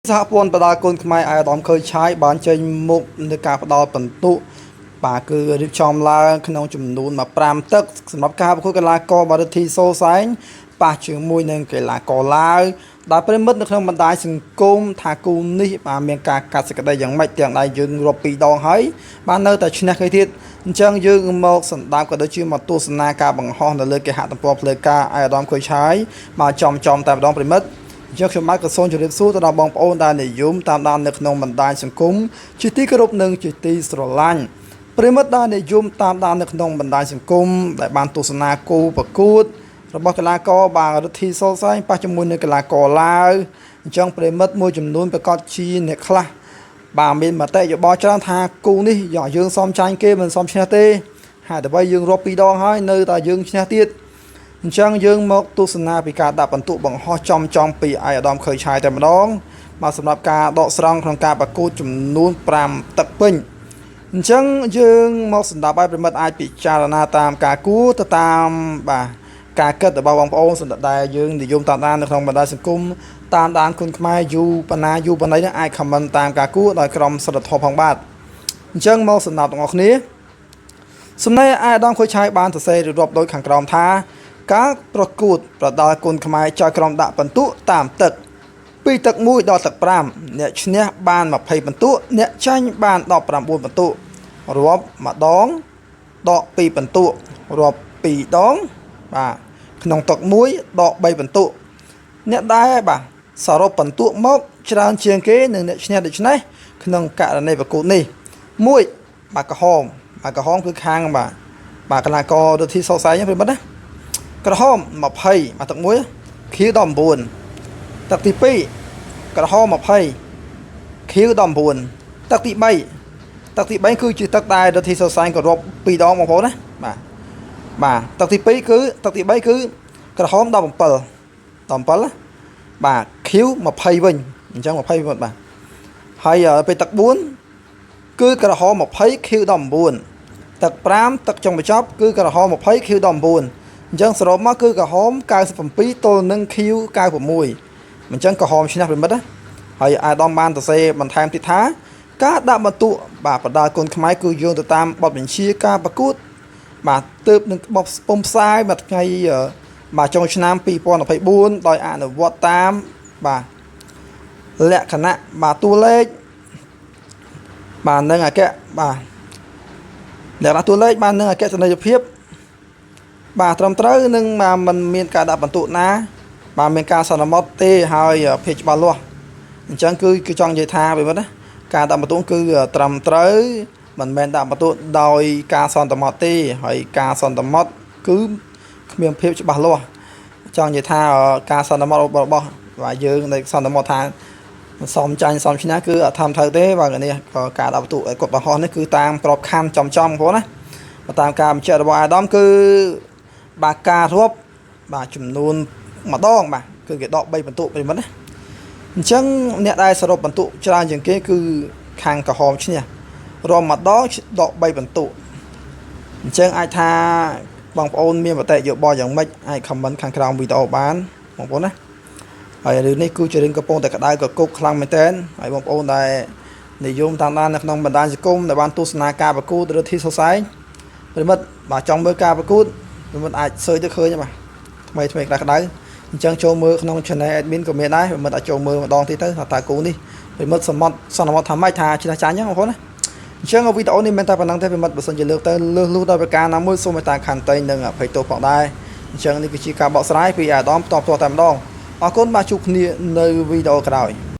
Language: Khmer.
សហព័ន្ធបដាគុណខ្មែរអាយដាមខើឆាយបានចេញមុខនៃការផ្ដល់បន្ទុកបាទគឺរៀបចំឡើងក្នុងចំនួន5ទឹកសម្រាប់ការប្រកួតកីឡាករបាល់ធីសូសែងប៉ះជាមួយនឹងកីឡាករឡាវដែលប្រិមិត្តនៅក្នុងបណ្ដាញសង្គមថាគូនេះបានមានការកាត់សេចក្តីយ៉ាងម៉េចទាំងដែរយើងរាប់ពីរដងហើយបាននៅតែឈ្នះគេទៀតអញ្ចឹងយើងមកសម្ដាប់ក៏ដូចជាមកទស្សនាការបង្ហោះនៅលើគេហទំព័រផ្លូវការអាយដាមខើឆាយមកចំតែម្ដងប្រិមិត្តយើងខ្ញុំបាទក៏សូមជម្រាបសួរទៅដល់បងប្អូនដែលនិយមតាមដាននៅក្នុងបណ្ដាញសង្គមជាទីគោរពនិងជាទីស្រឡាញ់ប្រិមិត្តដែលនិយមតាមដាននៅក្នុងបណ្ដាញសង្គមដែលបានទស្សនាគូប្រកួតរបស់កីឡាករបាល់រិទ្ធីសូសែងប៉ះជាមួយនឹងកីឡាករឡាវអញ្ចឹងប្រិមិត្តមួយចំនួនប្រកាសជាអ្នកខ្លះបាទមានមតិយោបល់ច្រើនថាគូនេះយើងសមចាញ់គេមិនសមឈ្នះទេហើយតែបើយើងរាប់ពីរដងហើយនៅតែយើងឈ្នះទៀតអញ្ចឹងយើងមកទស្សនាពីការដាក់បន្ទុកបង្ហោះចំពីអាយដាមខើឆាយតែម្ដងមកសម្រាប់ការដកស្រង់ក្នុងការប្រកួតចំនួន5ទឹកពេញអញ្ចឹងយើងមកសម្ដាប់ឲ្យប្រិមិត្តអាចពិចារណាតាមការគួរទៅតាមបាទការគិតរបស់បងប្អូនសម្រាប់ដែលយើងនិយមតាមដាននៅក្នុងបណ្ដាញសង្គមតាមដានគុណខ្មែរយូប៉ុណ្ណានេះអាចខមមិនតាមការគួរដោយក្រុមសិលធម៌ផងបាទអញ្ចឹងមកសម្ដាប់ទាំងអស់គ្នាសំណេរអាយដាមខើឆាយបានសរសេររាប់ដោយខាងក្រោមថាការប្រកួតប្រដាល់គុណខ្មែរចៅក្រមដាក់បន្ទុកតាមទឹកពីទឹក1ដល់ទឹក5អ្នកឈ្នះបាន20បន្ទុកអ្នកចាញ់បាន19បន្ទុករាប់ម្ដងដក2បន្ទុករាប់2ដងបាទក្នុងទឹក1ដក3បន្ទុកអ្នកដែរបាទសរុបបន្ទុកមកច្រើនជាងគេនឹងអ្នកឈ្នះដូច្នេះក្នុងករណីប្រកួតនេះ1បាទក្រហមគឺខាងបាទកីឡាកររិទ្ធីសូសែងប្រិមិត្តណាក្រហម20មកទឹក1ខៀវ19ទឹកទី2ក្រហម20ខៀវ19ទឹកទី3គឺជាទឹកដែលរិទ្ធីសូសែងក៏រាប់2ដងបងប្អូនណាបាទទឹកទី3គឺក្រហម17បាទខៀវ20វិញអញ្ចឹង20វិញបាទហើយពេលទឹក4គឺក្រហម20ខៀវ19ទឹក5ទឹកចុងបញ្ចប់គឺក្រហម20ខៀវ19អញ្ចឹងសរុបមកគឺក្រហម97ទល់នឹងខៀវ96អញ្ចឹងក្រហមឈ្នះប្រិមិត្តណាហើយអាយដាមបានសរសេរបន្ថែមទៀតថាការដាក់បន្ទុកបាទបដាគុណខ្មែរគឺយោងទៅតាមបទបញ្ជាការប្រកួតបាទទើបនឹងបោះពុំផ្សាយមួយថ្ងៃបាទចុងឆ្នាំ2024ដោយអនុវត្តតាមបាទលក្ខណៈបាទតួលេខបាទនឹងអគ្គបាទលក្ខណៈតួលេខបាទនឹងអគ្គសនីយភាពបាទត្រឹមត្រូវនឹងមិនមានការដាក់បន្ទុកណាបាទមានការសន្មត់ទេហើយភាពច្បាស់លាស់អញ្ចឹងគឺចង់និយាយថាប្រិមិត្តណាការដាក់បន្ទុកគឺត្រឹមត្រូវមិនមែនដាក់បន្ទុកដោយការសន្មត់ទេហើយការសន្មត់គឺគ្មានភាពច្បាស់លាស់ចង់និយាយថាការសន្មត់របស់បាទយើងនៅសន្មត់ថាសមចាញ់សមឈ្នះគឺអត់ធម្មតាទេបាទនេះក៏ការដាក់បន្ទុកឲ្យគាត់បង្ហោះនេះគឺតាមក្របខ័ណ្ឌចំបងណាតាមការបញ្ជាក់របស់អាយដាមគឺបាទការរាប់បាទចំនួនម្ដងបាទគឺគេដក3បន្ទុកប្រិមិត្តណាអញ្ចឹងអ្នកដែលសរុបបន្ទុកច្រើនជាងគេគឺខាងក្រហមឈ្នះរាប់ម្ដងដក3បន្ទុកអញ្ចឹងអាចថាបងប្អូនមានមតិយោបល់យ៉ាងម៉េចអាចខមមិនខាងក្រោមវីដេអូបានបងប្អូនណាហើយរឿងនេះគឺជារឿងកំពុងតែក្តៅកគុកខ្លាំងមែនទែនហើយបងប្អូនដែលនិយមតាមដាននៅក្នុងបណ្ដាញសង្គមដែលបានទស្សនាការប្រកួតរិទ្ធីសូសែងប្រិមិត្តបាទចង់មើលការប្រកួតប្រិមិត្តអាចសើចទៅឃើញបាទថ្មីក្តៅអញ្ចឹងចូលមើលក្នុង channel admin ក៏មានដែរប្រិមិត្តអាចចូលមើលម្ដងទៀតទៅថាតើគូនេះប្រិមិត្តសន្មត់ថាម៉េចថាឈ្នះចាញ់ហ្នឹងបងប្អូនណាអញ្ចឹងវីដេអូនេះមិនតែប៉ុណ្ណឹងទេប្រិមិត្តបើសិនជាលើកទៅលើសលុះដល់ប្រការណាមួយសូមមេត្តាខន្តីនិងអភ័យទោសផងដែរអញ្ចឹងនេះគឺជាការបកស្រាយពីអាដាមផ្ទាល់តែម្ដងអរគុណបាទជួបគ្នានៅវីដេអូក្រោយ